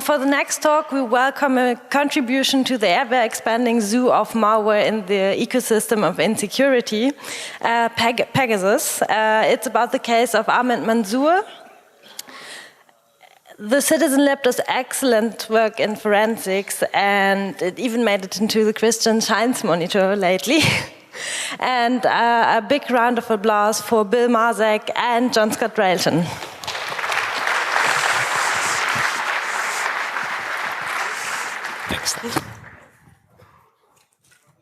For the next talk, we welcome a contribution to the ever-expanding zoo of malware in the ecosystem of insecurity, Pegasus. It's about the case of Ahmed Mansour. The Citizen Lab does excellent work in forensics, and it even made it into the Christian Science Monitor lately. And a big round of applause for Bill Marzak and John Scott Railton. Thanks.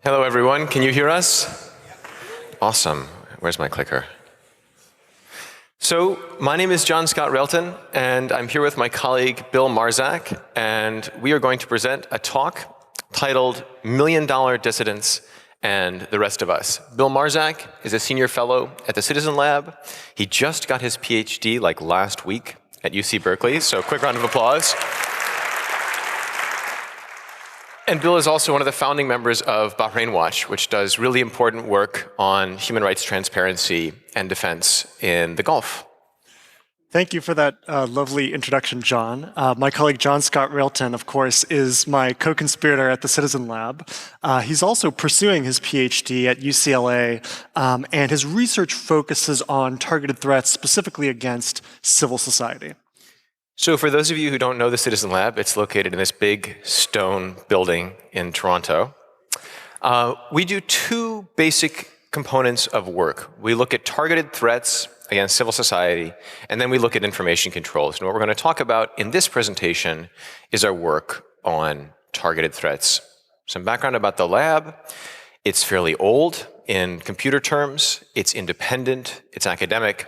Hello, everyone. Can you hear us? Awesome. Where's my clicker? So, my name is John Scott Railton, and I'm here with my colleague Bill Marzak, and we are going to present a talk titled $1 Million Dissidents and the Rest of Us. Bill Marzak is a senior fellow at the Citizen Lab. He just got his PhD like last week at UC Berkeley, so quick round of applause. And Bill is also one of the founding members of Bahrain Watch, which does really important work on human rights transparency and defense in the Gulf. Thank you for that lovely introduction, John. My colleague John Scott Railton, of course, is my co-conspirator at the Citizen Lab. He's also pursuing his PhD at UCLA, and his research focuses on targeted threats specifically against civil society. So for those of you who don't know the Citizen Lab, it's located in this big stone building in Toronto. We do two basic components of work. We look at targeted threats against civil society, and then we look at information controls. And what we're going to talk about in this presentation is our work on targeted threats. Some background about the lab. It's fairly old in computer terms. It's independent. It's academic.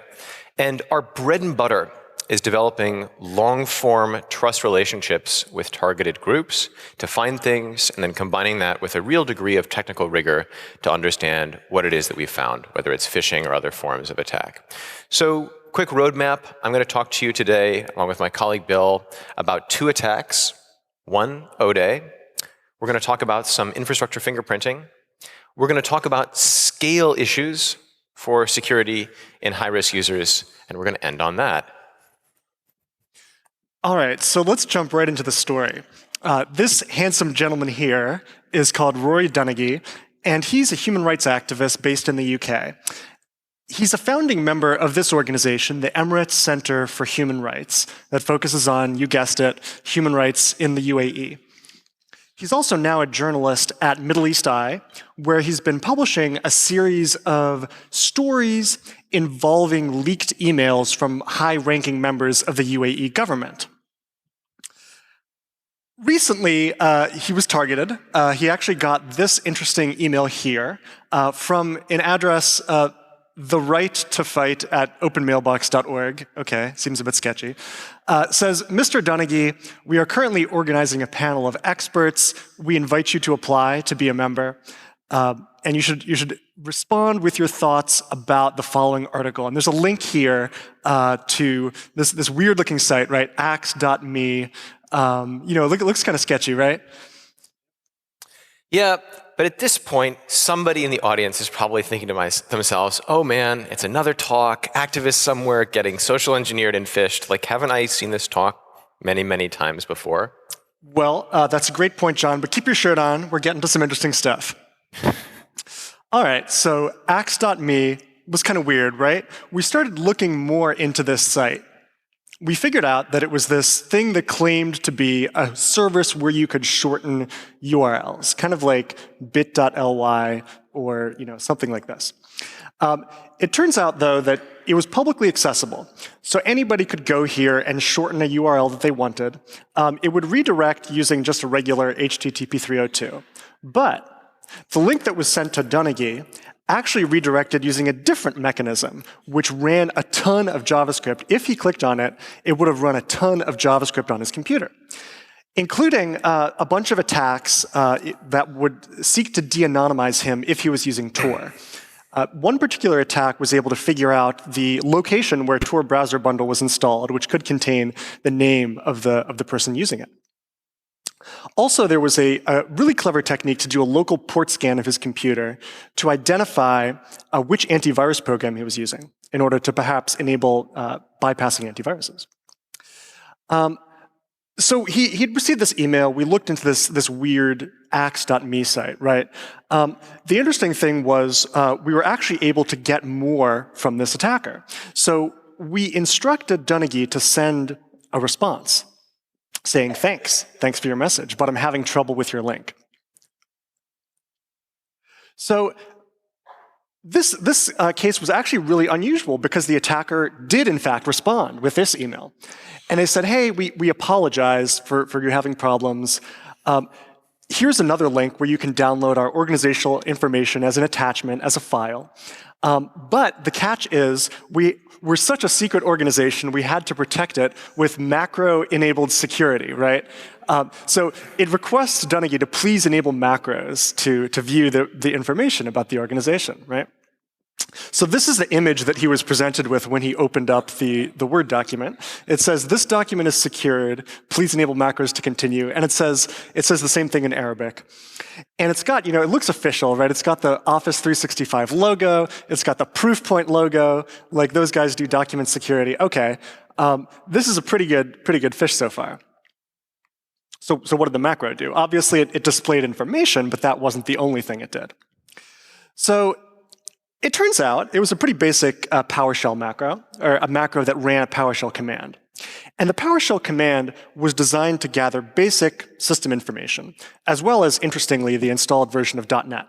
And our bread and butter is developing long-form trust relationships with targeted groups to find things and then combining that with a real degree of technical rigor to understand what it is that we found, whether it's phishing or other forms of attack. So, quick roadmap. I'm going to talk to you today, along with my colleague Bill, about two attacks. One, O-Day. We're going to talk about some infrastructure fingerprinting. We're going to talk about scale issues for security in high-risk users, and we're going to end on that. All right, so let's jump right into the story. This handsome gentleman here is called Rory Donegie, and he's a human rights activist based in the UK. He's a founding member of this organization, the Emirates Center for Human Rights, that focuses on, you guessed it, human rights in the UAE. He's also now a journalist at Middle East Eye, where he's been publishing a series of stories involving leaked emails from high-ranking members of the UAE government. Recently, he was targeted. He actually got this interesting email here from an address, therighttofight@openmailbox.org. Okay, seems a bit sketchy. Says, Mr. Donegie, we are currently organizing a panel of experts. We invite you to apply to be a member. And you should respond with your thoughts about the following article. And there's a link here to this weird-looking site, right? Axe.me. It looks kind of sketchy, right? Yeah, but at this point, somebody in the audience is probably thinking to themselves, oh man, it's another talk, activists somewhere getting social engineered and phished. Like, haven't I seen this talk many, many times before? Well, that's a great point, John, but keep your shirt on. We're getting to some interesting stuff. All right, so Axe.me was kind of weird, right? We started looking more into this site. We figured out that it was this thing that claimed to be a service where you could shorten URLs, kind of like bit.ly or something like this. It turns out, though, that it was publicly accessible. So anybody could go here and shorten a URL that they wanted. It would redirect using just a regular HTTP 302. But the link that was sent to Donegie actually redirected using a different mechanism, which ran a ton of JavaScript. If he clicked on it, it would have run a ton of JavaScript on his computer, including a bunch of attacks that would seek to de-anonymize him if he was using Tor. One particular attack was able to figure out the location where Tor browser bundle was installed, which could contain the name of the person using it. Also, there was a really clever technique to do a local port scan of his computer to identify which antivirus program he was using in order to perhaps enable bypassing antiviruses. So he'd received this email. We looked into this weird axe.me site, right? The interesting thing was we were actually able to get more from this attacker. So we instructed Dunnigy to send a response saying, thanks for your message, but I'm having trouble with your link. So this case was actually really unusual because the attacker did, in fact, respond with this email. And they said, hey, we apologize for you having problems. Here's another link where you can download our organizational information as an attachment, as a file. But the catch is we're such a secret organization, we had to protect it with macro-enabled security, right? So it requests Dunnigy to please enable macros to view the information about the organization, right? So this is the image that he was presented with when he opened up the Word document. It says, this document is secured, please enable macros to continue, and it says the same thing in Arabic. And it's got, it looks official, right? It's got the Office 365 logo, it's got the Proofpoint logo, like those guys do document security. Okay, this is a pretty good fish so far. So what did the macro do? Obviously, it displayed information, but that wasn't the only thing it did. So it turns out it was a pretty basic PowerShell macro, or a macro that ran a PowerShell command. And the PowerShell command was designed to gather basic system information, as well as, interestingly, the installed version of .NET.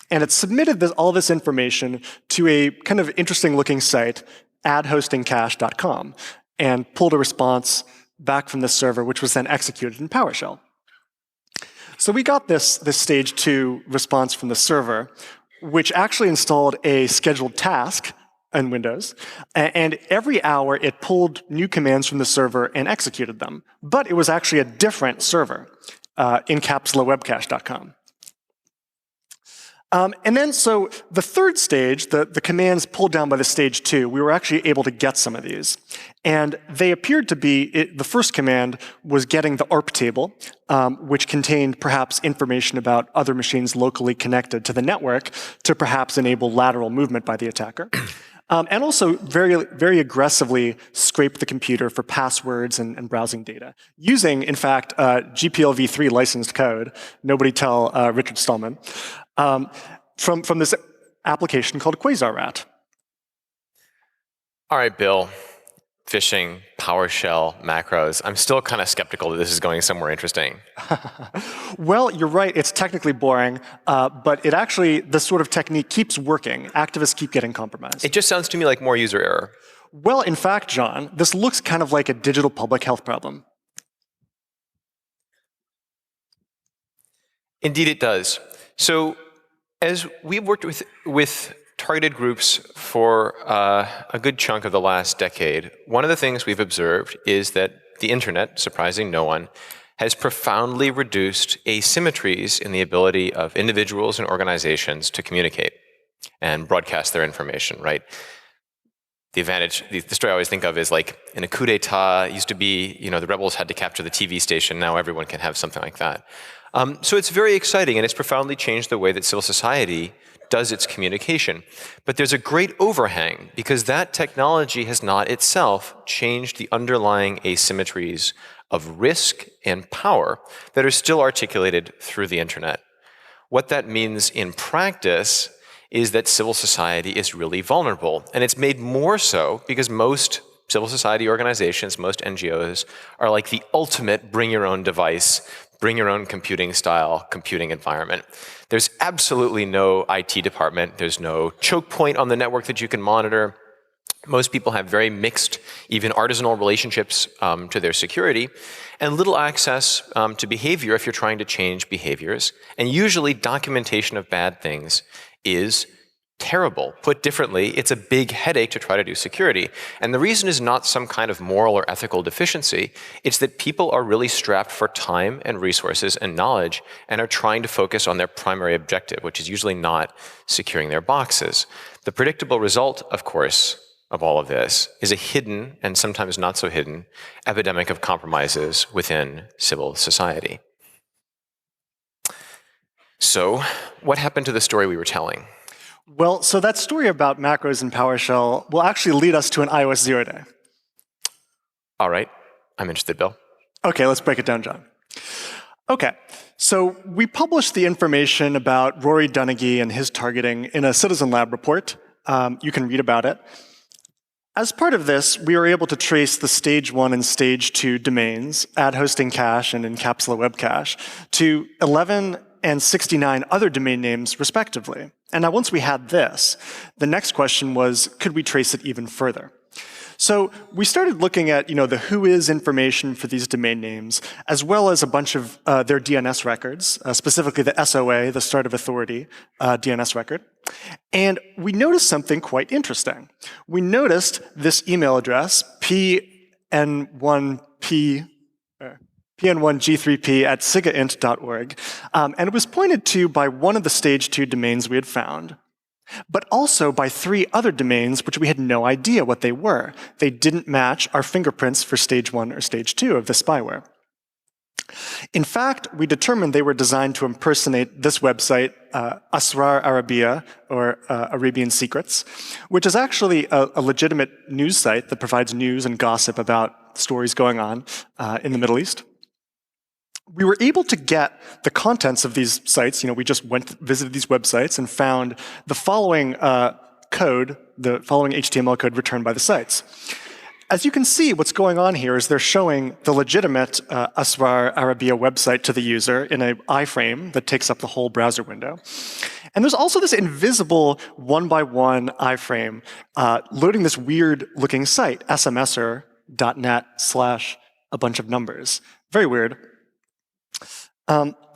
And it submitted all this information to a kind of interesting-looking site, adhostingcache.com, and pulled a response back from the server, which was then executed in PowerShell. So we got this stage 2 response from the server, which actually installed a scheduled task in Windows, and every hour it pulled new commands from the server and executed them. But it was actually a different server, encapsulawebcache.com. And then, so the third stage, the commands pulled down by the stage 2, we were actually able to get some of these. And they appeared to be, the first command was getting the ARP table, which contained perhaps information about other machines locally connected to the network to perhaps enable lateral movement by the attacker. And also very, very aggressively scrape the computer for passwords and browsing data, using, in fact, GPLv3 licensed code, nobody tell Richard Stallman, from this application called QuasarRat. All right, Bill. Phishing, PowerShell, macros. I'm still kind of skeptical that this is going somewhere interesting. Well, you're right. It's technically boring, but it actually, this sort of technique keeps working. Activists keep getting compromised. It just sounds to me like more user error. Well, in fact, John, this looks kind of like a digital public health problem. Indeed, it does. So, as we've worked with targeted groups for a good chunk of the last decade, one of the things we've observed is that the internet, surprising no one, has profoundly reduced asymmetries in the ability of individuals and organizations to communicate and broadcast their information, right? The advantage, the story I always think of is like in a coup d'etat, it used to be, the rebels had to capture the TV station, now everyone can have something like that. So it's very exciting, and it's profoundly changed the way that civil society does its communication. But there's a great overhang, because that technology has not itself changed the underlying asymmetries of risk and power that are still articulated through the internet. What that means in practice is that civil society is really vulnerable. And it's made more so because most civil society organizations, most NGOs, are like the ultimate bring your own device, bring your own computing style, computing environment. There's absolutely no IT department. There's no choke point on the network that you can monitor. Most people have very mixed, even artisanal relationships to their security, and little access to behavior if you're trying to change behaviors. And usually documentation of bad things is terrible. Put differently, it's a big headache to try to do security. And the reason is not some kind of moral or ethical deficiency. It's that people are really strapped for time and resources and knowledge and are trying to focus on their primary objective, which is usually not securing their boxes. The predictable result, of course, of all of this is a hidden, and sometimes not so hidden, epidemic of compromises within civil society. So, what happened to the story we were telling? Well, so that story about macros in PowerShell will actually lead us to an iOS 0 day. All right, I'm interested, Bill. Okay, let's break it down, John. Okay, so we published the information about Rory Dunnigy and his targeting in a Citizen Lab report. You can read about it. As part of this, we were able to trace the stage 1 and stage 2 domains, ad hosting cache and Encapsula web cache, to 11 and 69 other domain names, respectively. And now once we had this, the next question was, could we trace it even further? So we started looking at the whois information for these domain names, as well as a bunch of their DNS records, specifically the SOA, the Start of Authority DNS record. And we noticed something quite interesting. We noticed this email address, pn1g3p@sigaint.org, and it was pointed to by one of the stage 2 domains we had found, but also by 3 other domains which we had no idea what they were. They didn't match our fingerprints for stage 1 or stage 2 of the spyware. In fact, we determined they were designed to impersonate this website, Asrar Arabia, or Arabian Secrets, which is actually a legitimate news site that provides news and gossip about stories going on in the Middle East. We were able to get the contents of these sites. We just visited these websites and found the following code, the following HTML code returned by the sites. As you can see, what's going on here is they're showing the legitimate Asrar Arabia website to the user in an iframe that takes up the whole browser window. And there's also this invisible one-by-one iframe loading this weird-looking site, smsr.net/a bunch of numbers. Very weird.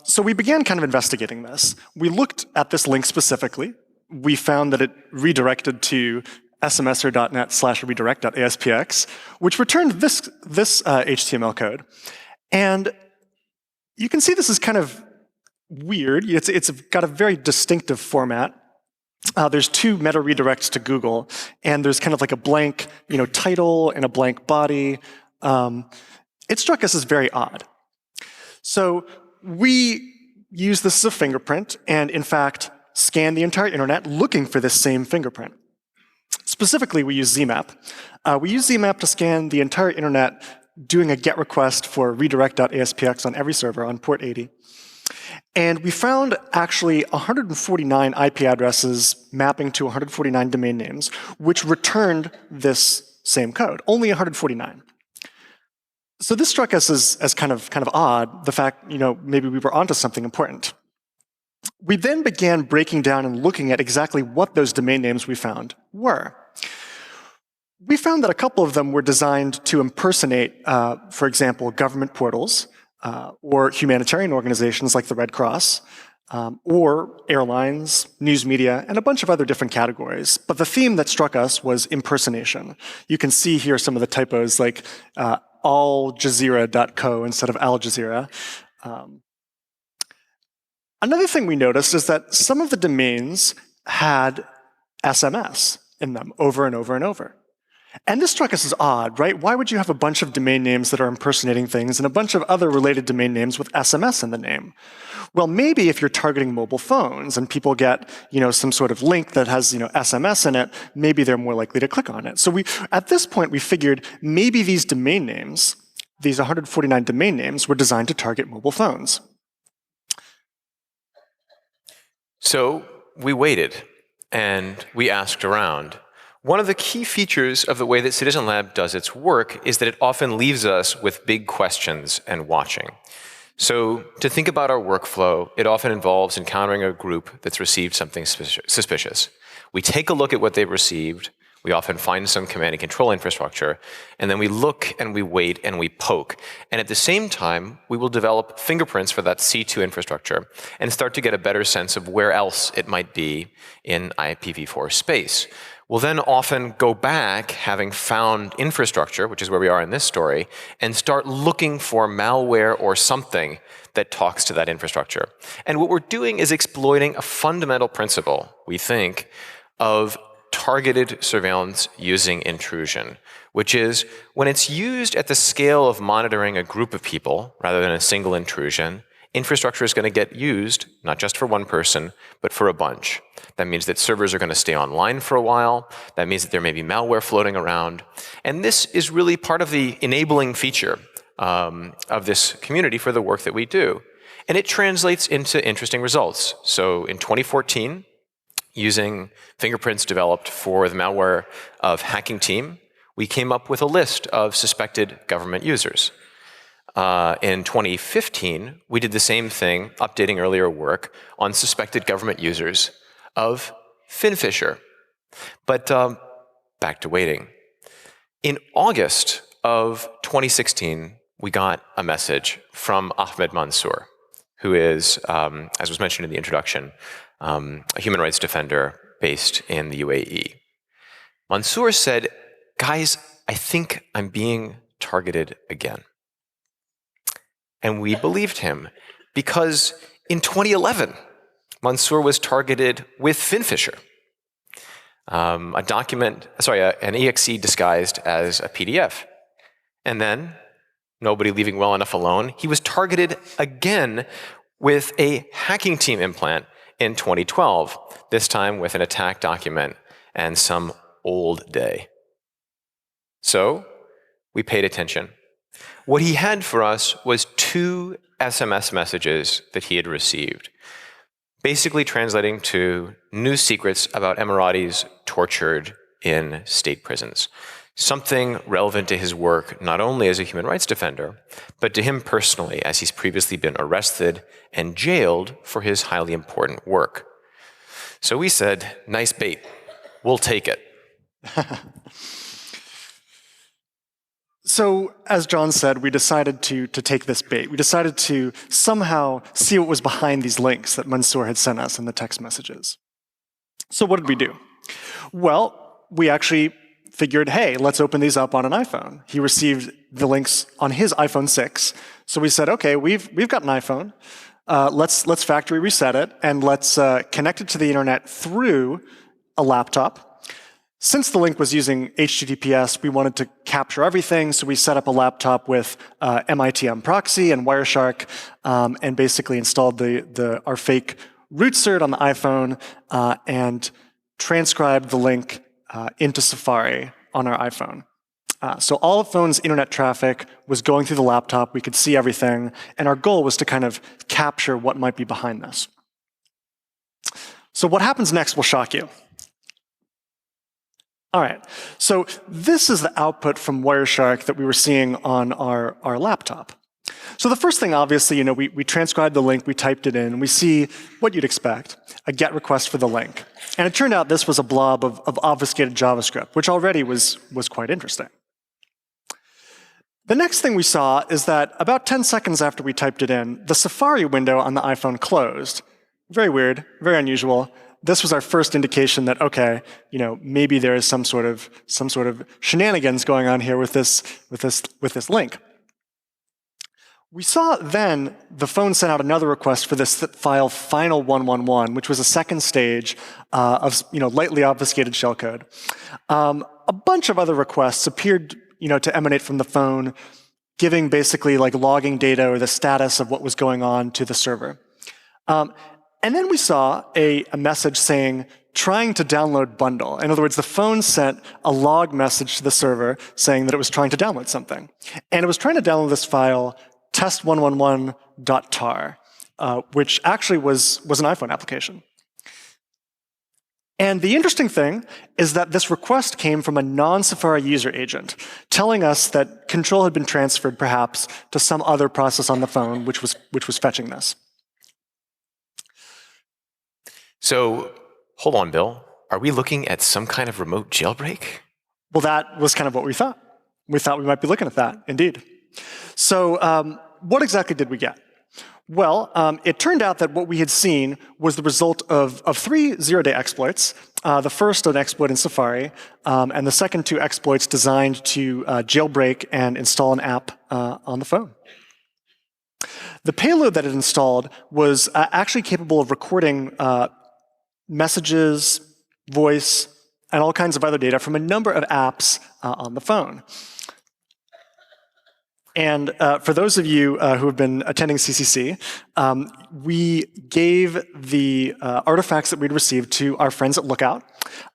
So we began kind of investigating this. We looked at this link specifically. We found that it redirected to smsr.net/redirect.aspx, which returned this HTML code. And you can see this is kind of weird. It's got a very distinctive format. There's 2 meta redirects to Google, and there's kind of like a blank title and a blank body. It struck us as very odd. So we used this as a fingerprint and, in fact, scanned the entire internet looking for this same fingerprint. Specifically, we use ZMAP. We use ZMAP to scan the entire internet, doing a GET request for redirect.aspx on every server on port 80. And we found actually 149 IP addresses mapping to 149 domain names, which returned this same code, only 149. So this struck us as kind of odd, the fact, maybe we were onto something important. We then began breaking down and looking at exactly what those domain names we found were. We found that a couple of them were designed to impersonate, for example, government portals, or humanitarian organizations like the Red Cross, or airlines, news media, and a bunch of other different categories. But the theme that struck us was impersonation. You can see here some of the typos like aljazeera.co instead of Al Jazeera. Another thing we noticed is that some of the domains had SMS in them over and over and over. And this struck us as odd, right? Why would you have a bunch of domain names that are impersonating things and a bunch of other related domain names with SMS in the name? Well, maybe if you're targeting mobile phones and people get, some sort of link that has, SMS in it, maybe they're more likely to click on it. So at this point, we figured maybe these domain names, these 149 domain names, were designed to target mobile phones. So we waited and we asked around. One of the key features of the way that Citizen Lab does its work is that it often leaves us with big questions and watching. So to think about our workflow, it often involves encountering a group that's received something suspicious. We take a look at what they've received. We often find some command and control infrastructure, and then we look and we wait and we poke. And at the same time, we will develop fingerprints for that C2 infrastructure and start to get a better sense of where else it might be in IPv4 space. We'll then often go back, having found infrastructure, which is where we are in this story, and start looking for malware or something that talks to that infrastructure. And what we're doing is exploiting a fundamental principle, we think, of targeted surveillance using intrusion, which is when it's used at the scale of monitoring a group of people rather than a single intrusion, infrastructure is going to get used, not just for one person, but for a bunch. That means that servers are going to stay online for a while. That means that there may be malware floating around. And this is really part of the enabling feature of this community for the work that we do. And it translates into interesting results. So in 2014, using fingerprints developed for the malware of Hacking Team, we came up with a list of suspected government users. In 2015, we did the same thing, updating earlier work on suspected government users of FinFisher. But back to waiting. In August of 2016, we got a message from Ahmed Mansour, who is, as was mentioned in the introduction, a human rights defender based in the UAE. Mansour said, "Guys, I think I'm being targeted again." And we believed him because in 2011, Mansour was targeted with FinFisher, an exe disguised as a PDF. And then, nobody leaving well enough alone, he was targeted again with a Hacking Team implant in 2012, this time with an attack document and some old day. So, we paid attention. What he had for us was 2 SMS messages that he had received, basically translating to news secrets about Emiratis tortured in state prisons. Something relevant to his work, not only as a human rights defender, but to him personally, as he's previously been arrested and jailed for his highly important work. So we said, nice bait, we'll take it. So, as John said, we decided to take this bait. We decided to somehow see what was behind these links that Mansour had sent us in the text messages. So what did we do? Well, we actually figured, hey, let's open these up on an iPhone. He received the links on his iPhone 6. So we said, okay, we've got an iPhone. Let's factory reset it, and let's connect it to the internet through a laptop. Since the link was using HTTPS, we wanted to capture everything, so we set up a laptop with MITM proxy and Wireshark, and basically installed our fake root cert on the iPhone and transcribed the link into Safari on our iPhone. So all of the phone's internet traffic was going through the laptop. We could see everything, and our goal was to kind of capture what might be behind this. So what happens next will shock you. All right, so this is the output from Wireshark that we were seeing on our laptop. So the first thing, obviously, we transcribed the link, we typed it in, and we see what you'd expect, a GET request for the link. And it turned out this was a blob of obfuscated JavaScript, which already was quite interesting. The next thing we saw is that about 10 seconds after we typed it in, the Safari window on the iPhone closed. Very weird, very unusual. This was our first indication that, okay, maybe there is some sort of shenanigans going on here with this link. We saw then the phone sent out another request for this file final111, which was a second stage of lightly obfuscated shellcode. A bunch of other requests appeared to emanate from the phone, giving basically like logging data or the status of what was going on to the server. And then we saw a message saying, trying to download bundle. In other words, the phone sent a log message to the server saying that it was trying to download something. And it was trying to download this file, test111.tar, which actually was an iPhone application. And the interesting thing is that this request came from a non-Safari user agent, telling us that control had been transferred, perhaps, to some other process on the phone, which was fetching this. So, hold on, Bill. Are we looking at some kind of remote jailbreak? Well, that was kind of what we thought. We thought we might be looking at that, indeed. So, what exactly did we get? Well, it turned out that what we had seen was the result of 3 zero-day exploits. The first, an exploit in Safari, and the second 2 exploits designed to jailbreak and install an app on the phone. The payload that it installed was actually capable of recording messages, voice, and all kinds of other data from a number of apps on the phone. And for those of you who have been attending CCC, we gave the artifacts that we'd received to our friends at Lookout,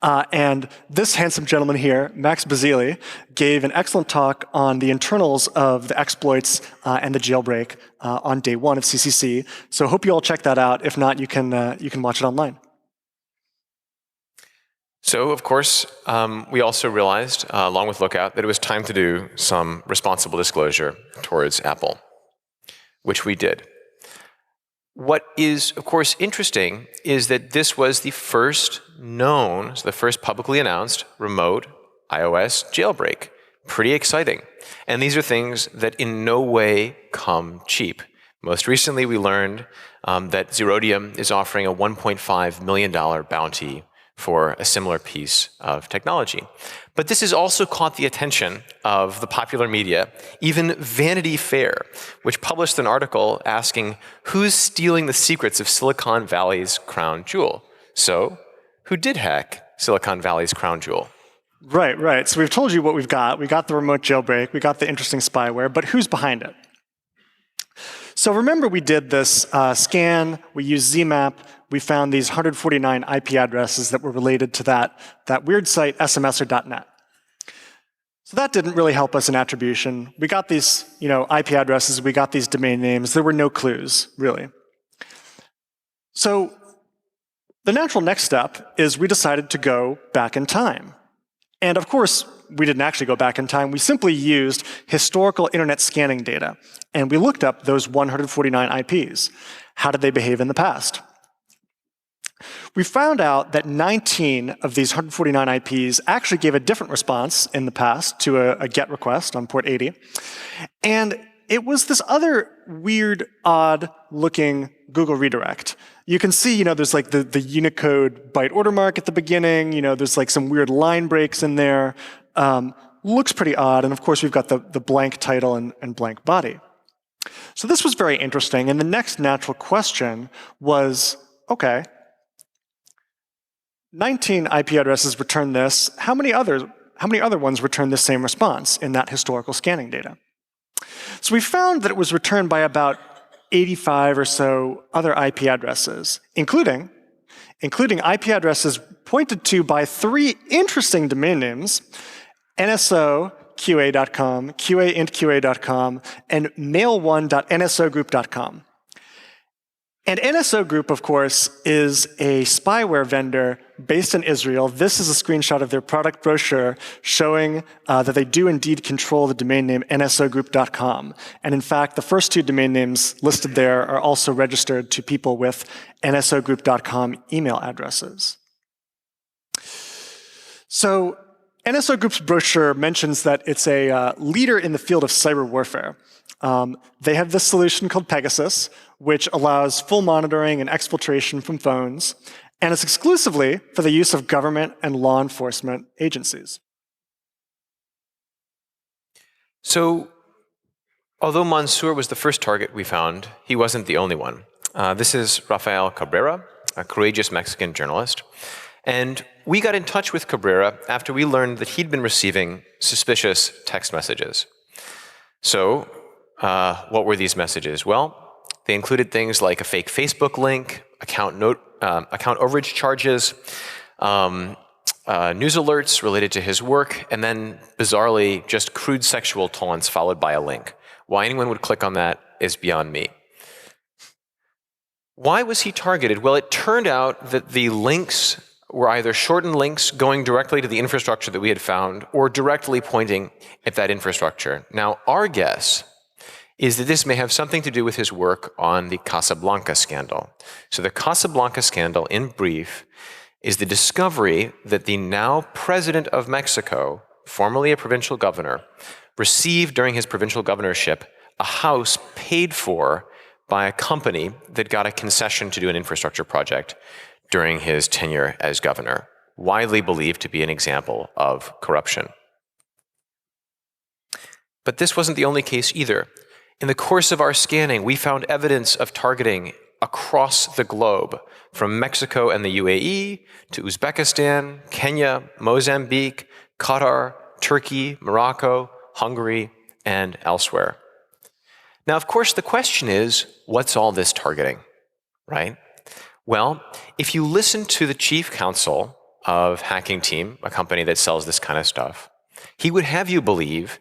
And this handsome gentleman here, Max Basili, gave an excellent talk on the internals of the exploits and the jailbreak on day 1 of CCC. So hope you all check that out. If not, you can watch it online. So, of course, we also realized, along with Lookout, that it was time to do some responsible disclosure towards Apple, which we did. What is, of course, interesting is that this was the first known, so the first publicly announced remote iOS jailbreak. Pretty exciting. And these are things that in no way come cheap. Most recently, we learned that Zerodium is offering a $1.5 million bounty for a similar piece of technology. But this has also caught the attention of the popular media, even Vanity Fair, which published an article asking who's stealing the secrets of Silicon Valley's crown jewel. So, who did hack Silicon Valley's crown jewel? Right. So we've told you what we've got. We got the remote jailbreak, we got the interesting spyware, but who's behind it? So remember we did this scan, we used ZMAP, we found these 149 IP addresses that were related to that weird site, smsr.net. So that didn't really help us in attribution. We got these IP addresses, we got these domain names, there were no clues, really. So the natural next step is we decided to go back in time. And of course, we didn't actually go back in time. We simply used historical internet scanning data. And we looked up those 149 IPs. How did they behave in the past? We found out that 19 of these 149 IPs actually gave a different response in the past to a GET request on port 80. And it was this other weird, odd-looking Google redirect. You can see, there's like the Unicode byte order mark at the beginning. There's like some weird line breaks in there. Looks pretty odd. And of course, we've got the blank title and blank body. So this was very interesting. And the next natural question was, okay, 19 IP addresses return this. How many other ones return the same response in that historical scanning data? So we found that it was returned by about 85 or so other IP addresses, including IP addresses pointed to by 3 interesting domain names, NSOQA.com, QAintQA.com, and mail1.nsogroup.com. And NSO Group, of course, is a spyware vendor based in Israel. This is a screenshot of their product brochure showing that they do indeed control the domain name nsogroup.com. And in fact, the first 2 domain names listed there are also registered to people with nsogroup.com email addresses. So NSO Group's brochure mentions that it's a leader in the field of cyber warfare. They have this solution called Pegasus, which allows full monitoring and exfiltration from phones, and it's exclusively for the use of government and law enforcement agencies. So, although Mansour was the first target we found, he wasn't the only one. This is Rafael Cabrera, a courageous Mexican journalist. And we got in touch with Cabrera after we learned that he'd been receiving suspicious text messages. So, what were these messages? Well, they included things like a fake Facebook link, account overage charges, news alerts related to his work, and then, bizarrely, just crude sexual taunts followed by a link. Why anyone would click on that is beyond me. Why was he targeted? Well, it turned out that the links were either shortened links going directly to the infrastructure that we had found or directly pointing at that infrastructure. Now, our guess is that this may have something to do with his work on the Casablanca scandal. So the Casablanca scandal, in brief, is the discovery that the now president of Mexico, formerly a provincial governor, received during his provincial governorship a house paid for by a company that got a concession to do an infrastructure project during his tenure as governor, widely believed to be an example of corruption. But this wasn't the only case either. In the course of our scanning, we found evidence of targeting across the globe, from Mexico and the UAE to Uzbekistan, Kenya, Mozambique, Qatar, Turkey, Morocco, Hungary, and elsewhere. Now, of course, the question is, what's all this targeting, right? Well, if you listen to the chief counsel of Hacking Team, a company that sells this kind of stuff, he would have you believe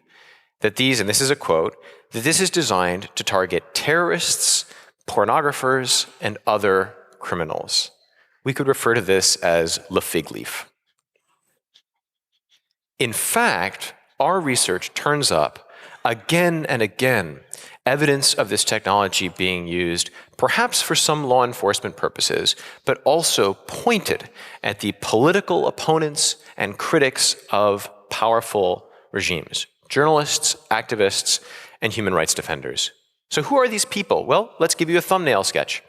that these, and this is a quote, that this is designed to target terrorists, pornographers, and other criminals. We could refer to this as the fig leaf. In fact, our research turns up again and again evidence of this technology being used perhaps for some law enforcement purposes, but also pointed at the political opponents and critics of powerful regimes, journalists, activists, and human rights defenders. So who are these people? Well, let's give you a thumbnail sketch.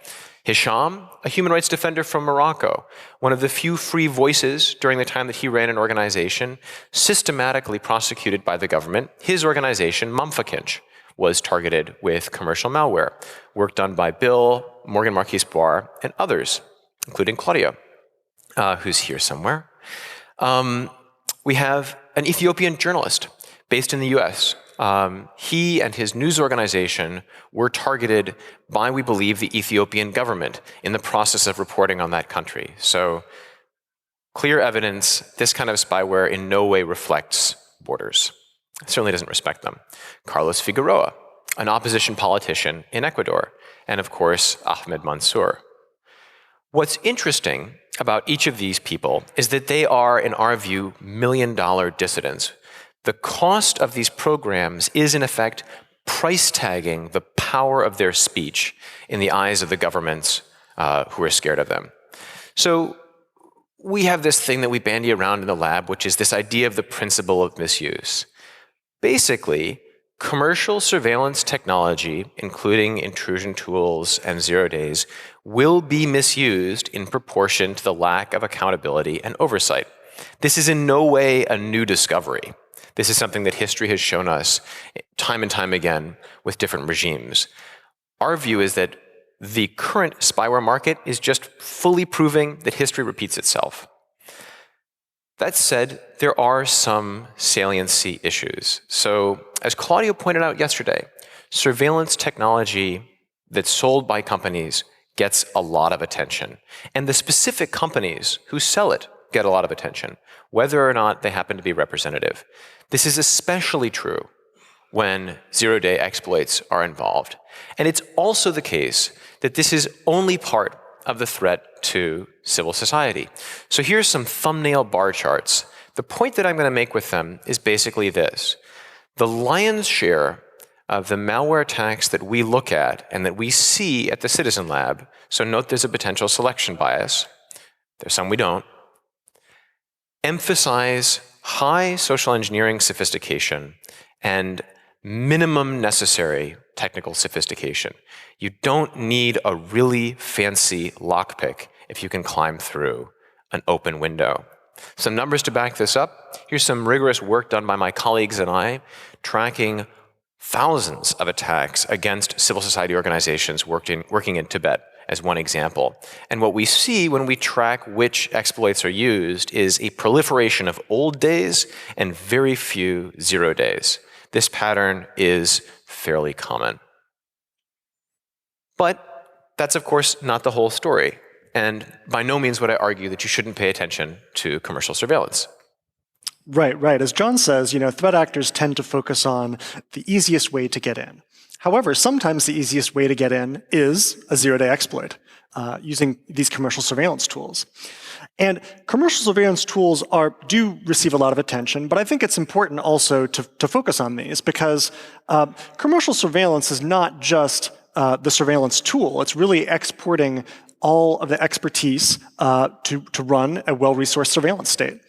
Hisham, a human rights defender from Morocco, one of the few free voices during the time that he ran an organization systematically prosecuted by the government. His organization, Mumfakinch, was targeted with commercial malware, work done by Bill, Morgan Marquis Barr, and others, including Claudia, who's here somewhere. We have an Ethiopian journalist based in the US. He and his news organization were targeted by, we believe, the Ethiopian government in the process of reporting on that country. So, clear evidence this kind of spyware in no way reflects borders. It certainly doesn't respect them. Carlos Figueroa, an opposition politician in Ecuador, and of course, Ahmed Mansour. What's interesting about each of these people is that they are, in our view, million-dollar dissidents. The cost of these programs is, in effect, price tagging the power of their speech in the eyes of the governments who are scared of them. So we have this thing that we bandy around in the lab, which is this idea of the principle of misuse. Basically, commercial surveillance technology, including intrusion tools and 0 days, will be misused in proportion to the lack of accountability and oversight. This is in no way a new discovery. This is something that history has shown us time and time again with different regimes. Our view is that the current spyware market is just fully proving that history repeats itself. That said, there are some saliency issues. So, as Claudia pointed out yesterday, surveillance technology that's sold by companies gets a lot of attention. And the specific companies who sell it get a lot of attention, whether or not they happen to be representative. This is especially true when zero-day exploits are involved. And it's also the case that this is only part of the threat to civil society. So here's some thumbnail bar charts. The point that I'm going to make with them is basically this. The lion's share of the malware attacks that we look at and that we see at the Citizen Lab, so note there's a potential selection bias, there's some we don't, emphasize high social engineering sophistication and minimum necessary technical sophistication. You don't need a really fancy lockpick if you can climb through an open window. Some numbers to back this up. Here's some rigorous work done by my colleagues and I, tracking thousands of attacks against civil society organizations working in Tibet, as one example. And what we see when we track which exploits are used is a proliferation of old days and very few 0 days. This pattern is fairly common. But that's, of course, not the whole story. And by no means would I argue that you shouldn't pay attention to commercial surveillance. Right. As John says, threat actors tend to focus on the easiest way to get in. However, sometimes the easiest way to get in is a zero-day exploit using these commercial surveillance tools. And commercial surveillance tools do receive a lot of attention, but I think it's important also to focus on these because commercial surveillance is not just the surveillance tool. It's really exporting all of the expertise to run a well-resourced surveillance state.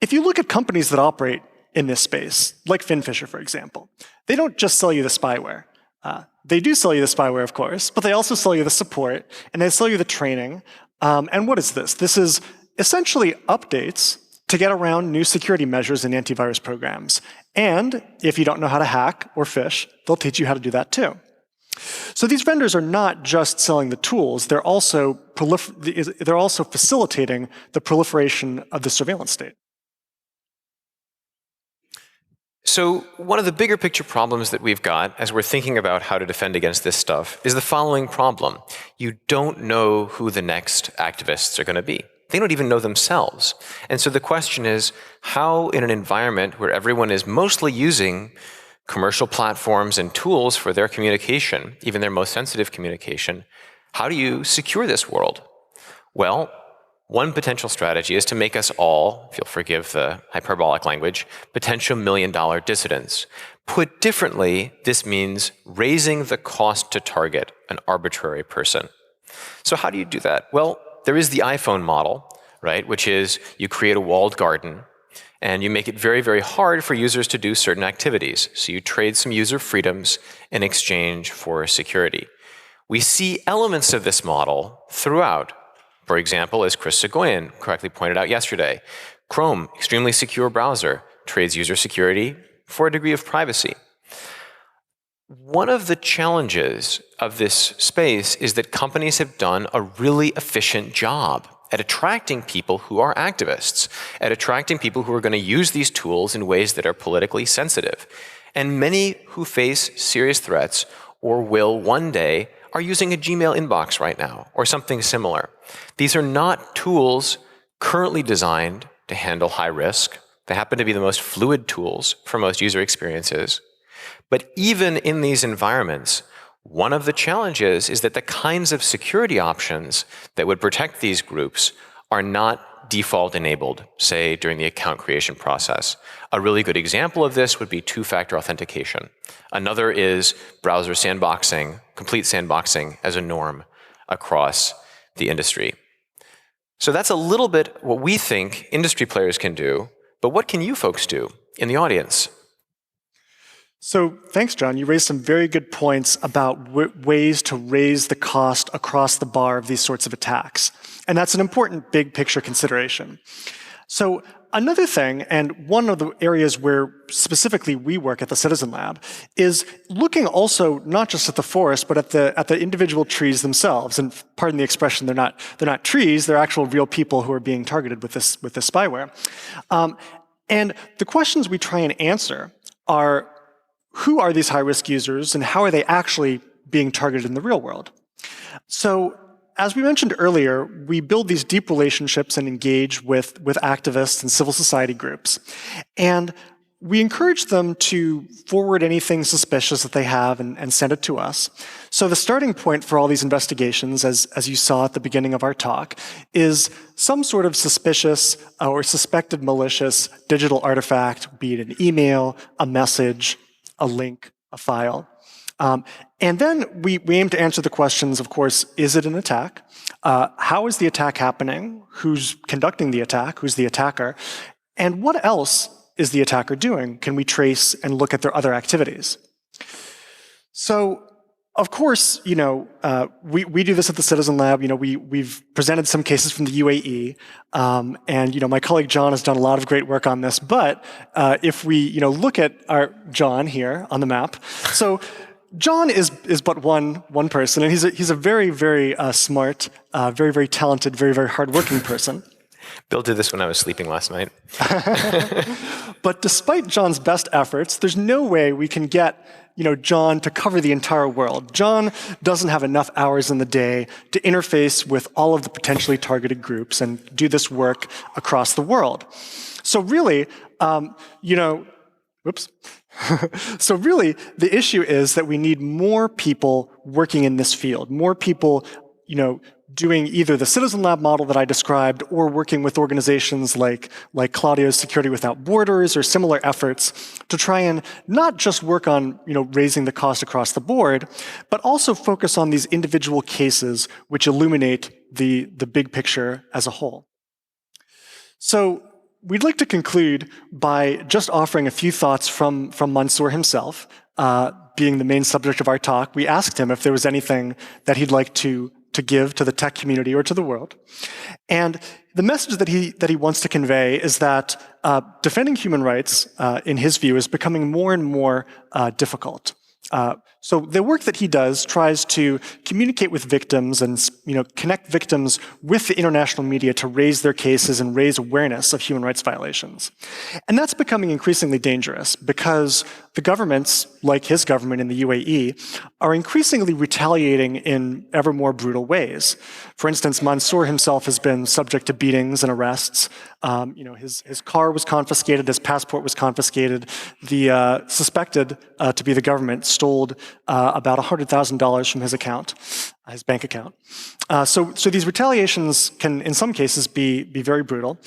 If you look at companies that operate in this space, like FinFisher, for example, they don't just sell you the spyware. They do sell you the spyware, of course, but they also sell you the support, and they sell you the training. And what is this? This is essentially updates to get around new security measures in antivirus programs. And if you don't know how to hack or phish, they'll teach you how to do that too. So these vendors are not just selling the tools, they're also facilitating the proliferation of the surveillance state. So one of the bigger picture problems that we've got as we're thinking about how to defend against this stuff is the following problem. You don't know who the next activists are going to be. they don't even know themselves. And so the question is, how in an environment where everyone is mostly using commercial platforms and tools for their communication, even their most sensitive communication, how do you secure this world? Well, one potential strategy is to make us all, if you'll forgive the hyperbolic language, potential million-dollar dissidents. Put differently, this means raising the cost to target an arbitrary person. So how do you do that? Well, there is the iPhone model, right, which is you create a walled garden and you make it very, very hard for users to do certain activities. So you trade some user freedoms in exchange for security. We see elements of this model throughout. For example, as Chris Soghoian correctly pointed out yesterday, Chrome, extremely secure browser, trades user security for a degree of privacy. One of the challenges of this space is that companies have done a really efficient job at attracting people who are activists, at attracting people who are going to use these tools in ways that are politically sensitive. And many who face serious threats or will one day are using a Gmail inbox right now or something similar. These are not tools currently designed to handle high risk. They happen to be the most fluid tools for most user experiences. But even in these environments, one of the challenges is that the kinds of security options that would protect these groups are not default enabled, say, during the account creation process. A really good example of this would be two-factor authentication. Another is browser sandboxing, complete sandboxing as a norm across the industry. So that's a little bit what we think industry players can do, but what can you folks do in the audience? So thanks, John. You raised some very good points about ways to raise the cost across the bar of these sorts of attacks. And that's an important big picture consideration. So another thing, and one of the areas where specifically we work at the Citizen Lab, is looking also not just at the forest, but at the individual trees themselves. And pardon the expression, they're not trees, they're actual real people who are being targeted with this spyware. And the questions we try and answer are, who are these high-risk users and how are they actually being targeted in the real world? So as we mentioned earlier, we build these deep relationships and engage with activists and civil society groups. And we encourage them to forward anything suspicious that they have and send it to us. So the starting point for all these investigations, as you saw at the beginning of our talk, is some sort of suspicious or suspected malicious digital artifact, be it an email, a message, a link, a file. And then we aim to answer the questions, of course, is it an attack? How is the attack happening? Who's conducting the attack? Who's the attacker? And what else is the attacker doing? Can we trace and look at their other activities? So, of course, we do this at the Citizen Lab. We've presented some cases from the UAE, and my colleague John has done a lot of great work on this. But if we look at our John here on the map, so John is but one person, and he's a very, very smart, very, very talented, very, very hardworking person. Bill did this when I was sleeping last night. But despite John's best efforts, there's no way we can get John to cover the entire world. John doesn't have enough hours in the day to interface with all of the potentially targeted groups and do this work across the world. So really, So really, the issue is that we need more people working in this field, more people, doing either the Citizen Lab model that I described or working with organizations like Claudio's Security Without Borders or similar efforts to try and not just work on, raising the cost across the board, but also focus on these individual cases which illuminate the big picture as a whole. So we'd like to conclude by just offering a few thoughts from Mansoor himself, being the main subject of our talk. We asked him if there was anything that he'd like to give to the tech community or to the world. And the message that he wants to convey is that defending human rights, in his view, is becoming more and more difficult. So the work that he does tries to communicate with victims and connect victims with the international media to raise their cases and raise awareness of human rights violations. And that's becoming increasingly dangerous because the governments, like his government in the UAE, are increasingly retaliating in ever more brutal ways. For instance, Mansour himself has been subject to beatings and arrests. His car was confiscated, his passport was confiscated. The suspected to be the government stole about $100,000 from his account, his bank account. So these retaliations can, in some cases, be very brutal.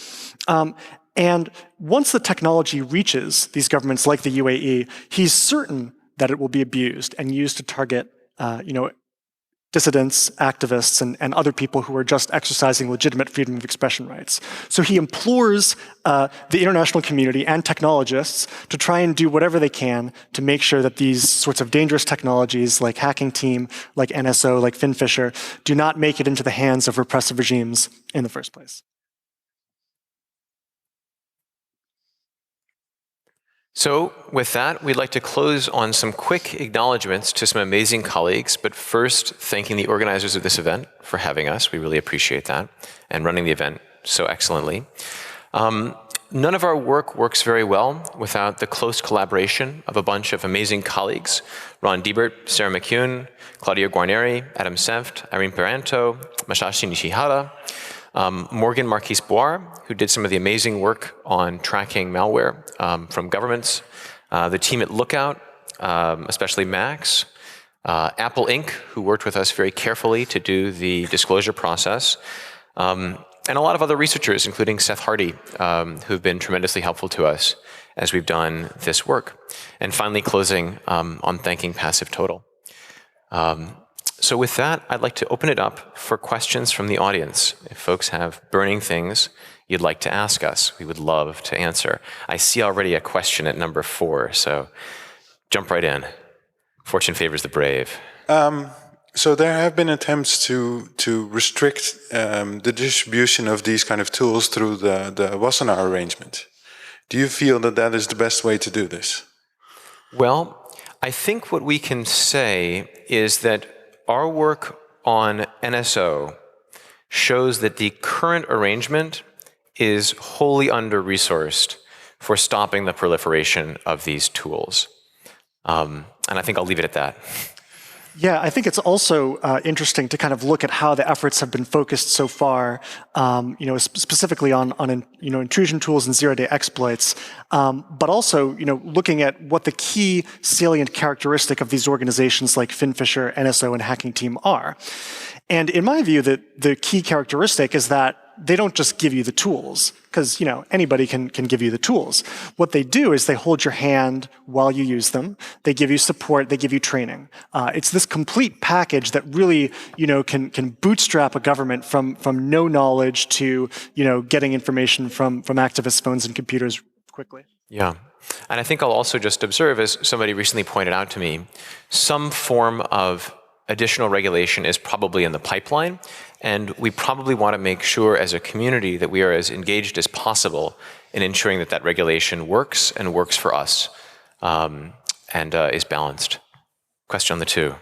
And once the technology reaches these governments like the UAE, he's certain that it will be abused and used to target, dissidents, activists, and other people who are just exercising legitimate freedom of expression rights. So he implores the international community and technologists to try and do whatever they can to make sure that these sorts of dangerous technologies like Hacking Team, like NSO, like FinFisher, do not make it into the hands of repressive regimes in the first place. So with that, we'd like to close on some quick acknowledgements to some amazing colleagues, but first thanking the organizers of this event for having us. We really appreciate that, and running the event so excellently. None of our work works very well without the close collaboration of a bunch of amazing colleagues: Ron Diebert, Sarah McCune, Claudio Guarneri, Adam Senft, Irene Peranto, Masashi Nishihara, Morgan Marquis-Boire, who did some of the amazing work on tracking malware from governments, the team at Lookout, especially Max, Apple Inc., who worked with us very carefully to do the disclosure process, and a lot of other researchers, including Seth Hardy, who've been tremendously helpful to us as we've done this work. And finally, closing on thanking Passive Total. So with that, I'd like to open it up for questions from the audience. If folks have burning things you'd like to ask us, we would love to answer. I see already a question at number 4, so jump right in. Fortune favors the brave. So there have been attempts to restrict the distribution of these kind of tools through the Wassenaar arrangement. Do you feel that that is the best way to do this? Well, I think what we can say is that our work on NSO shows that the current arrangement is wholly under-resourced for stopping the proliferation of these tools. And I think I'll leave it at that. Yeah, I think it's also interesting to kind of look at how the efforts have been focused so far, specifically on intrusion tools and zero-day exploits, but also looking at what the key salient characteristic of these organizations like FinFisher, NSO, and Hacking Team are. And in my view, the key characteristic is that they don't just give you the tools, because anybody can give you the tools. What they do is they hold your hand while you use them. They give you support. They give you training. It's this complete package that really can bootstrap a government from no knowledge to getting information from activists' phones and computers quickly. Yeah. And I think I'll also just observe, as somebody recently pointed out to me, some form of additional regulation is probably in the pipeline, and we probably want to make sure as a community that we are as engaged as possible in ensuring that that regulation works and works for us and is balanced. Question on the 2.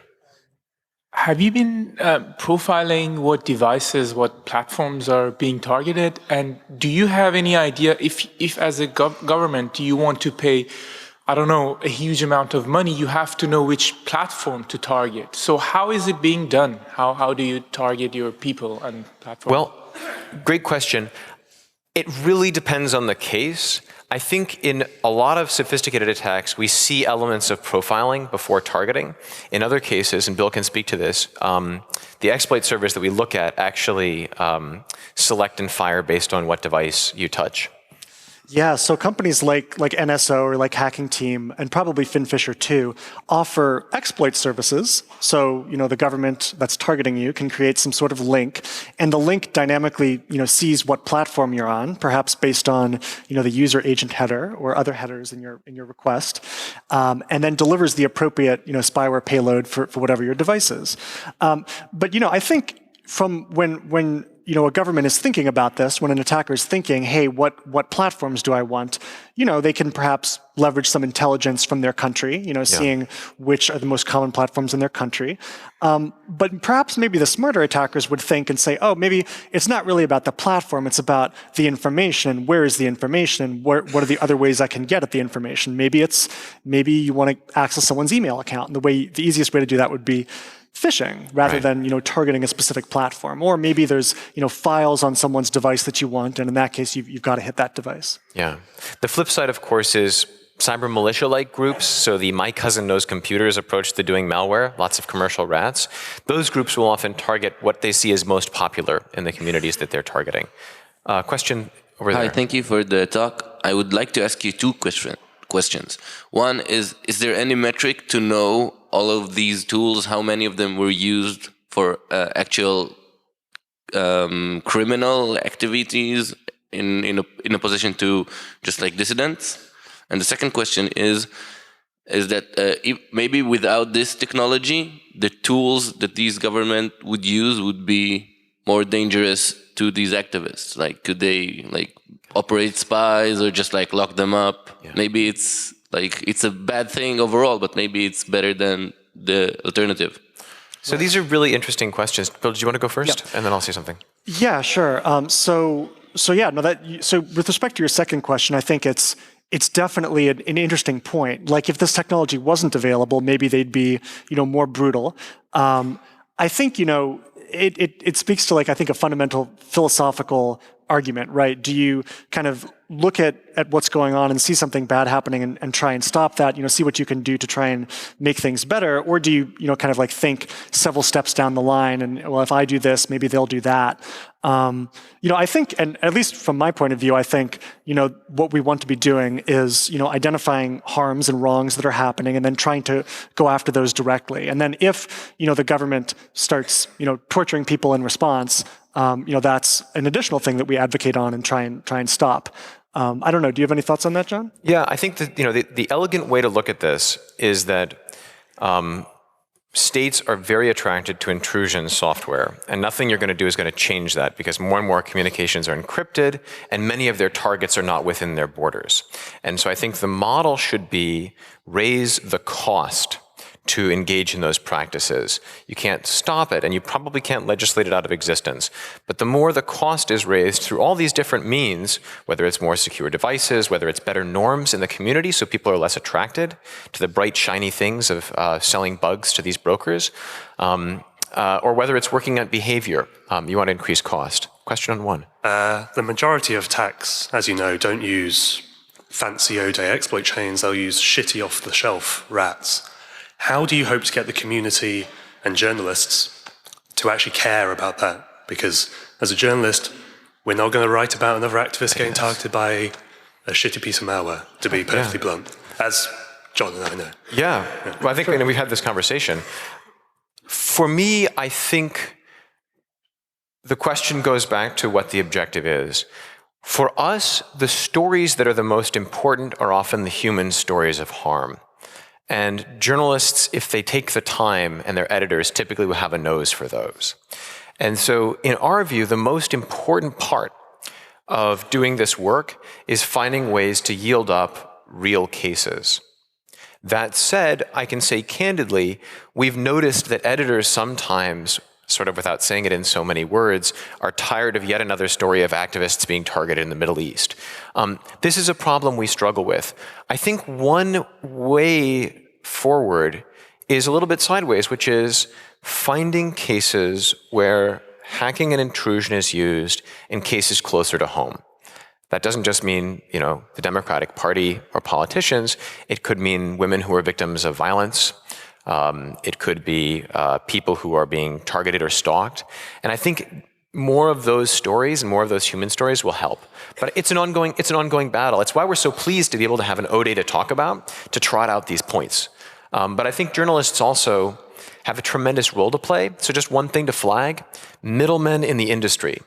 Have you been profiling what devices, what platforms are being targeted? And do you have any idea if as a government, do you want to pay, I don't know, a huge amount of money, you have to know which platform to target. So how is it being done? How do you target your people and platforms? Well, great question. It really depends on the case. I think in a lot of sophisticated attacks, we see elements of profiling before targeting. In other cases, and Bill can speak to this, the exploit servers that we look at actually select and fire based on what device you touch. Yeah, so companies like NSO or like Hacking Team, and probably FinFisher too, offer exploit services. So, the government that's targeting you can create some sort of link, and the link dynamically, sees what platform you're on, perhaps based on, the user agent header or other headers in your request, and then delivers the appropriate, spyware payload for whatever your device is. But, I think from when a government is thinking about this, when an attacker is thinking, hey, what platforms do I want? They can perhaps leverage some intelligence from their country, seeing which are the most common platforms in their country. But perhaps maybe the smarter attackers would think and say, oh, maybe it's not really about the platform, it's about the information. Where is the information? What are the other ways I can get at the information? Maybe you want to access someone's email account. And the easiest way to do that would be phishing rather than targeting a specific platform. Or maybe there's files on someone's device that you want, and in that case you've got to hit that device. Yeah. The flip side, of course, is cyber militia-like groups. So the My Cousin Knows Computers approach to doing malware, lots of commercial rats. Those groups will often target what they see as most popular in the communities that they're targeting. Question over there. Hi, thank you for the talk. I would like to ask you two questions. One is there any metric to know all of these tools, how many of them were used for actual criminal activities in a position to just like dissidents? And the second question is that maybe without this technology, the tools that these government would use would be more dangerous to these activists. Like, could they operate spies or just lock them up? Yeah. Maybe it's a bad thing overall, but maybe it's better than the alternative. So these are really interesting questions. Bill, do you want to go first? Yep. And then I'll say something. Yeah, sure. So with respect to your second question, I think it's definitely an interesting point. Like, if this technology wasn't available, maybe they'd be, more brutal. I think, it speaks to, I think, a fundamental philosophical argument, right? Do you kind of look at what's going on and see something bad happening and try and stop that, see what you can do to try and make things better? Or do you, kind of think several steps down the line and, well, if I do this, maybe they'll do that. I think, and at least from my point of view, I think, what we want to be doing is, identifying harms and wrongs that are happening and then trying to go after those directly. And then if, the government starts, torturing people in response, that's an additional thing that we advocate on and try and stop. I don't know. Do you have any thoughts on that, John? Yeah, I think that the elegant way to look at this is that states are very attracted to intrusion software, and nothing you're going to do is going to change that, because more and more communications are encrypted, and many of their targets are not within their borders. And so I think the model should be raise the cost to engage in those practices. You can't stop it, and you probably can't legislate it out of existence. But the more the cost is raised through all these different means, whether it's more secure devices, whether it's better norms in the community so people are less attracted to the bright, shiny things of selling bugs to these brokers, or whether it's working on behavior, you want to increase cost. Question on one. The majority of attacks, as you know, don't use fancy O-Day exploit chains. They'll use shitty off-the-shelf rats. How do you hope to get the community and journalists to actually care about that? Because as a journalist, we're not going to write about another activist getting targeted by a shitty piece of malware, to be perfectly blunt, as John and I know. Yeah. Well, I think we had this conversation. For me, I think the question goes back to what the objective is. For us, the stories that are the most important are often the human stories of harm. And journalists, if they take the time, and their editors typically will have a nose for those. And so in our view, the most important part of doing this work is finding ways to yield up real cases. That said, I can say candidly, we've noticed that editors sometimes, sort of without saying it in so many words, are tired of yet another story of activists being targeted in the Middle East. This is a problem we struggle with. I think one way forward is a little bit sideways, which is finding cases where hacking and intrusion is used in cases closer to home. That doesn't just mean, the Democratic Party or politicians. It could mean women who are victims of violence. It could be people who are being targeted or stalked. And I think more of those stories and more of those human stories will help. But it's an ongoing battle. It's why we're so pleased to be able to have an O-Day to talk about, to trot out these points. But I think journalists also have a tremendous role to play. So just one thing to flag, middlemen in the industry.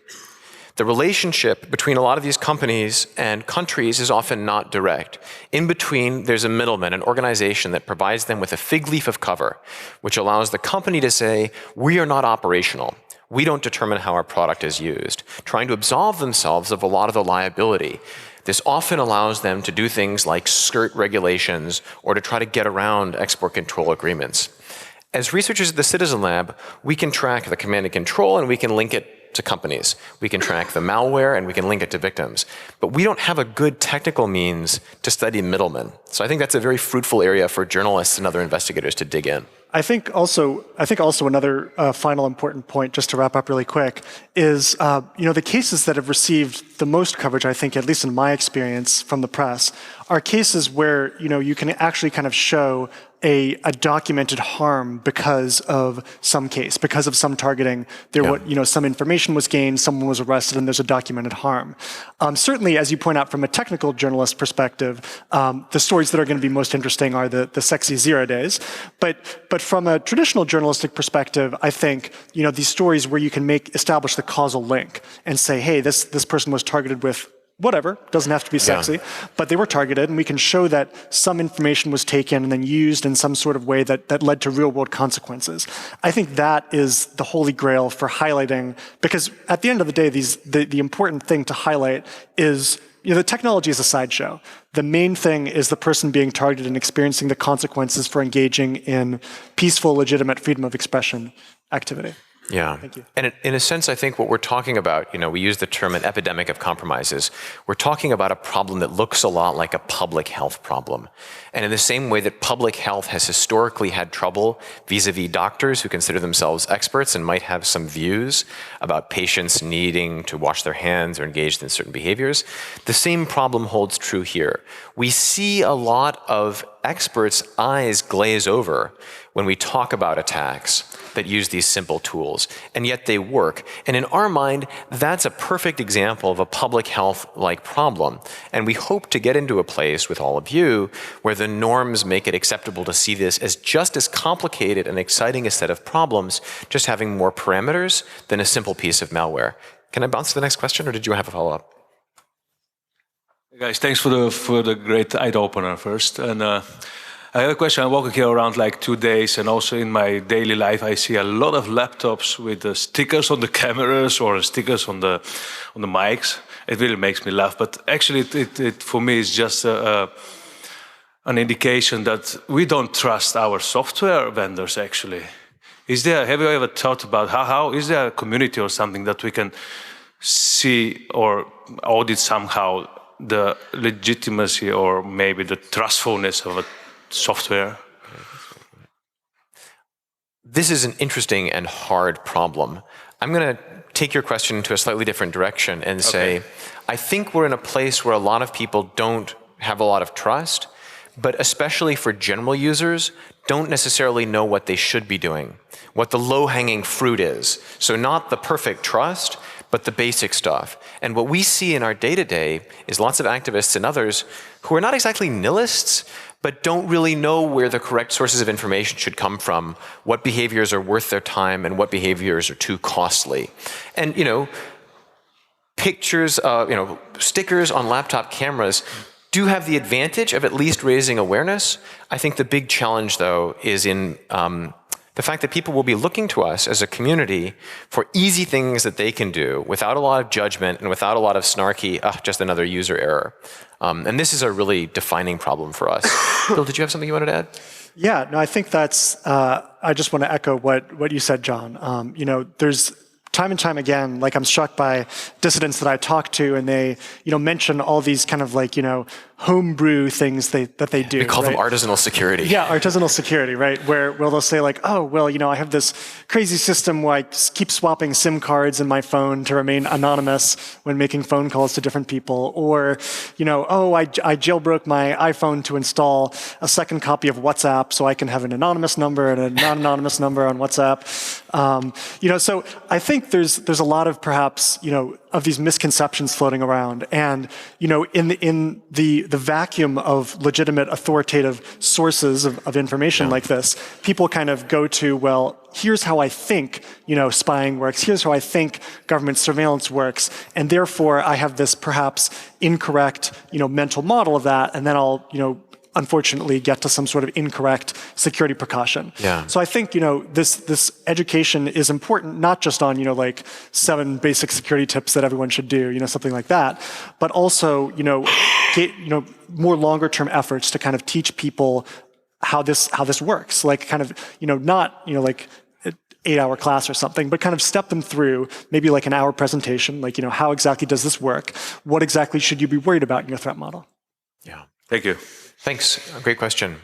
The relationship between a lot of these companies and countries is often not direct. In between, there's a middleman, an organization that provides them with a fig leaf of cover, which allows the company to say, we are not operational. we don't determine how our product is used, trying to absolve themselves of a lot of the liability. This often allows them to do things like skirt regulations or to try to get around export control agreements. As researchers at the Citizen Lab, we can track the command and control and we can link it to companies. We can track the malware and we can link it to victims. But we don't have a good technical means to study middlemen. So I think that's a very fruitful area for journalists and other investigators to dig in. I think also another final important point, just to wrap up really quick, is the cases that have received the most coverage, I think, at least in my experience from the press, are cases where you can actually kind of show a documented harm because of some case, because of some targeting. Some information was gained, someone was arrested, and there's a documented harm. Certainly, as you point out, from a technical journalist perspective, the stories that are going to be most interesting are the sexy 0 days. But from a traditional journalistic perspective, I think these stories where you can establish the causal link and say, hey, this person was targeted with whatever, doesn't have to be sexy, but they were targeted, and we can show that some information was taken and then used in some sort of way that led to real-world consequences. I think that is the holy grail for highlighting, because at the end of the day, the important thing to highlight is the technology is a sideshow. The main thing is the person being targeted and experiencing the consequences for engaging in peaceful, legitimate freedom of expression activity. Yeah. Thank you. And in a sense, I think what we're talking about, we use the term an epidemic of compromises. We're talking about a problem that looks a lot like a public health problem. And in the same way that public health has historically had trouble vis-a-vis doctors who consider themselves experts and might have some views about patients needing to wash their hands or engage in certain behaviors, the same problem holds true here. We see a lot of experts' eyes glaze over when we talk about attacks that use these simple tools, and yet they work. And in our mind, that's a perfect example of a public health-like problem. And we hope to get into a place with all of you where the norms make it acceptable to see this as just as complicated and exciting a set of problems, just having more parameters than a simple piece of malware. Can I bounce to the next question, or did you have a follow-up? Guys, thanks for the great eye-opener first. And I have a question. I'm walking here around like 2 days, and also in my daily life, I see a lot of laptops with stickers on the cameras or stickers on the mics. It really makes me laugh. But actually, it for me is just an indication that we don't trust our software vendors. Actually, have you ever thought about how is there a community or something that we can see or audit somehow the legitimacy or maybe the trustfulness of a software? This is an interesting and hard problem. I'm going to take your question into a slightly different direction and say, I think we're in a place where a lot of people don't have a lot of trust, but especially for general users, don't necessarily know what they should be doing, what the low-hanging fruit is. So not the perfect trust, but the basic stuff. And what we see in our day-to-day is lots of activists and others who are not exactly nihilists, but don't really know where the correct sources of information should come from, what behaviors are worth their time, and what behaviors are too costly. And, pictures, stickers on laptop cameras do have the advantage of at least raising awareness. I think the big challenge, though, is in the fact that people will be looking to us as a community for easy things that they can do without a lot of judgment and without a lot of snarky, just another user error. And this is a really defining problem for us. Bill, did you have something you wanted to add? Yeah, no, I think that's, I just want to echo what you said, John. There's time and time again, like I'm struck by dissidents that I talk to, and they, mention all these kind of like, homebrew things that they do. We call them artisanal security. Yeah, artisanal security, right? Where they'll say like, oh, well, I have this crazy system where I keep swapping SIM cards in my phone to remain anonymous when making phone calls to different people. Or, I jailbroke my iPhone to install a second copy of WhatsApp so I can have an anonymous number and a non-anonymous number on WhatsApp. So I think there's a lot of perhaps, of these misconceptions floating around. And, in the vacuum of legitimate authoritative sources of information like this, people kind of go to, well, here's how I think, spying works. Here's how I think government surveillance works. And therefore, I have this perhaps incorrect, mental model of that. And then I'll, unfortunately get to some sort of incorrect security precaution. Yeah. So I think, this education is important, not just on, like 7 basic security tips that everyone should do, something like that, but also, more longer term efforts to kind of teach people how this works, like kind of, not, like 8-hour class or something, but kind of step them through maybe like an hour presentation, like, how exactly does this work? What exactly should you be worried about in your threat model? Yeah. Thank you. Thanks. Great question.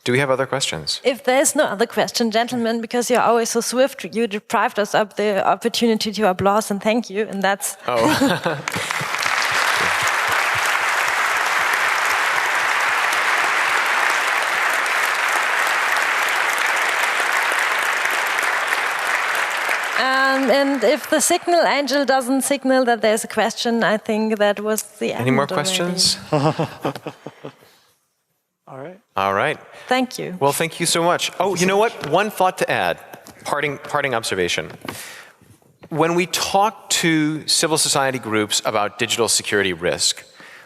Do we have other questions? If there's no other question, gentlemen, because you're always so swift, you deprived us of the opportunity to applause and thank you, and that's... Oh. And if the signal angel doesn't signal that there's a question, I think that was the end. Any more already. questions? All right. All right. Thank you. Well, thank you so much. Oh, you know what? One thought to add. Parting observation. When we talk to civil society groups about digital security risk,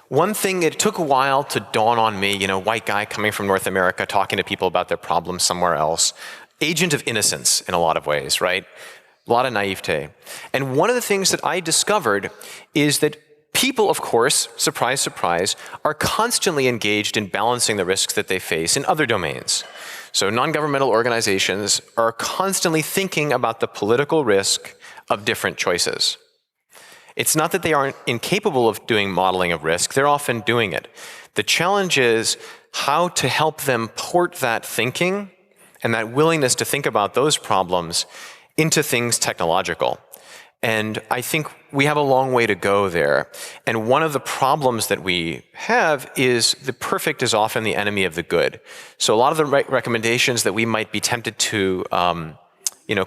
one thing, it took a while to dawn on me, white guy coming from North America talking to people about their problems somewhere else. Agent of innocence in a lot of ways, right? A lot of naivete. And one of the things that I discovered is that people, of course, surprise, surprise, are constantly engaged in balancing the risks that they face in other domains. So non-governmental organizations are constantly thinking about the political risk of different choices. It's not that they aren't incapable of doing modeling of risk, they're often doing it. The challenge is how to help them port that thinking and that willingness to think about those problems into things technological. And I think we have a long way to go there. And one of the problems that we have is the perfect is often the enemy of the good. So a lot of the recommendations that we might be tempted to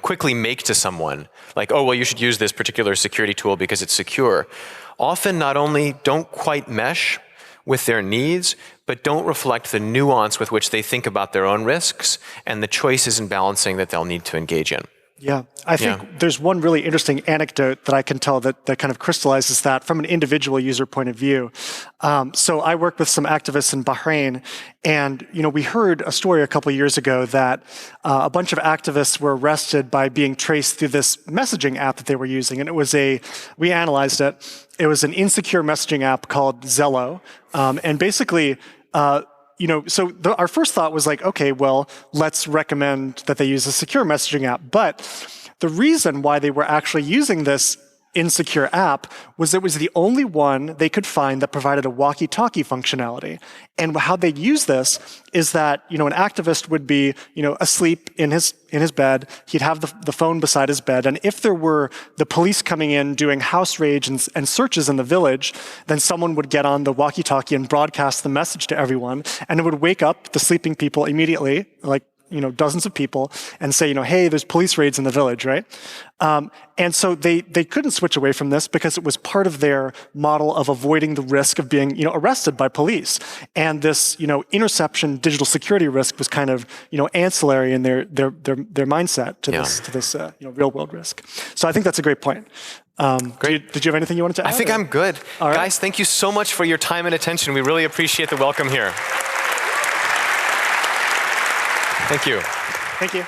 quickly make to someone, like, oh, well, you should use this particular security tool because it's secure, often not only don't quite mesh with their needs, but don't reflect the nuance with which they think about their own risks and the choices and balancing that they'll need to engage in. Yeah, I think there's one really interesting anecdote that I can tell that kind of crystallizes that from an individual user point of view. So I work with some activists in Bahrain, and we heard a story a couple of years ago that a bunch of activists were arrested by being traced through this messaging app that they were using, and we analyzed it. It was an insecure messaging app called Zello, and basically. Our first thought was like, okay, well, let's recommend that they use a secure messaging app. But the reason why they were actually using this insecure app was it was the only one they could find that provided a walkie-talkie functionality. And how they use this is that, an activist would be, asleep in his bed. He'd have the phone beside his bed. And if there were the police coming in doing house raids and searches in the village, then someone would get on the walkie-talkie and broadcast the message to everyone. And it would wake up the sleeping people immediately, like, dozens of people, and say, hey, there's police raids in the village, right? And so they couldn't switch away from this because it was part of their model of avoiding the risk of being, arrested by police. And this, interception digital security risk was kind of, ancillary in their mindset to this real world risk. So I think that's a great point. Great. Did you have anything you wanted to add? I think I'm good. All right. Guys, thank you so much for your time and attention. We really appreciate the welcome here. Thank you. Thank you.